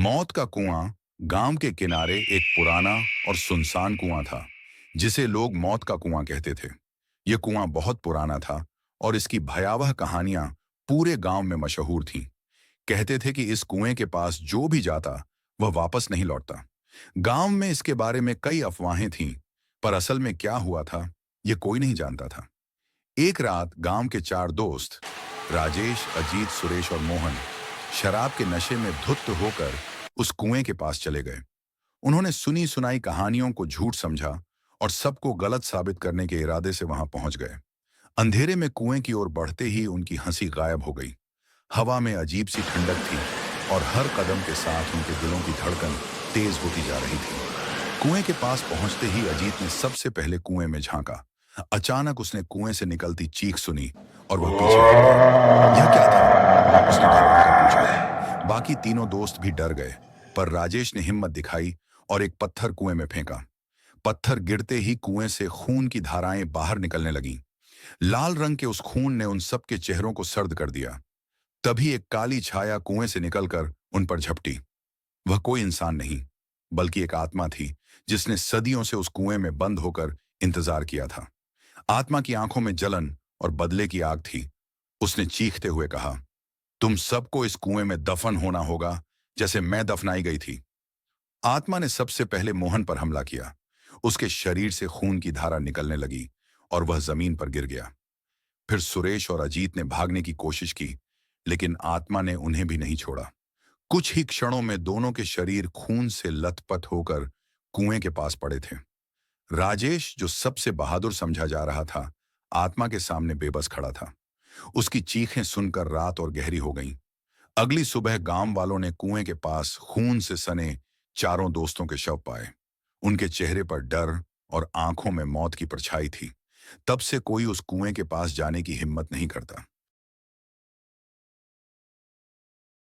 मौत का कुआं गांव के किनारे एक पुराना और सुनसान कुआं था, जिसे लोग मौत का कुआं कहते थे। यह कुआं बहुत पुराना था और इसकी भयावह कहानियां पूरे गांव में मशहूर थीं। कहते थे कि इस कुएं के पास जो भी जाता वह वापस नहीं लौटता। गांव में इसके बारे में कई अफवाहें थीं, पर असल में क्या हुआ था यह कोई नहीं जानता था। एक रात गांव के चार दोस्त राजेश, अजीत, सुरेश और मोहन शराब के नशे में धुत होकर उस कुएं के पास चले गए। उन्होंने सुनी सुनाई कहानियों को झूठ समझा और सबको गलत साबित करने के इरादे से वहां पहुंच गए। अंधेरे में कुएं की ओर बढ़ते ही उनकी हंसी गायब हो गई। हवा में अजीब सी ठंडक थी और हर कदम के साथ उनके दिलों की धड़कन तेज होती जा रही थी। कुएं के पास पहुंचते ही अजीत ने सबसे पहले कुएं में झांका। अचानक उसने कुएं से निकलती चीख सुनी और वह पीछे हट गया। यह क्या था? उसने घबरा कर पूछा। बाकी तीनों दोस्त भी डर गए, पर राजेश ने हिम्मत दिखाई और एक पत्थर कुएं में फेंका। पत्थर गिरते ही कुएं से खून की धाराएं बाहर निकलने लगीं। लाल रंग के उस खून ने उन सबके चेहरों को सर्द कर दिया। तभी एक काली छाया कुएं से निकलकर उन पर झपटी। वह कोई इंसान नहीं, बल्कि एक आत्मा थी, जिसने सदियों से उस कुएं में बंद होकर इंतजार किया था। आत्मा की आंखों में जलन और बदले की आग थी। उसने चीखते हुए कहा, तुम सबको इस कुएं में दफन होना होगा, जैसे मैं दफनाई गई थी। आत्मा ने सबसे पहले मोहन पर हमला किया। उसके शरीर से खून की धारा निकलने लगी और वह जमीन पर गिर गया। फिर सुरेश और अजीत ने भागने की कोशिश की, लेकिन आत्मा ने उन्हें भी नहीं छोड़ा। कुछ ही क्षणों में दोनों के शरीर खून से लथपथ होकर कुएं के पास पड़े थे। राजेश, जो सबसे बहादुर समझा जा रहा था, आत्मा के सामने बेबस खड़ा था। उसकी चीखें सुनकर रात और गहरी हो गईं। अगली सुबह गांव वालों ने कुएं के पास खून से सने चारों दोस्तों के शव पाए। उनके चेहरे पर डर और आंखों में मौत की परछाई थी। तब से कोई उस कुएं के पास जाने की हिम्मत नहीं करता।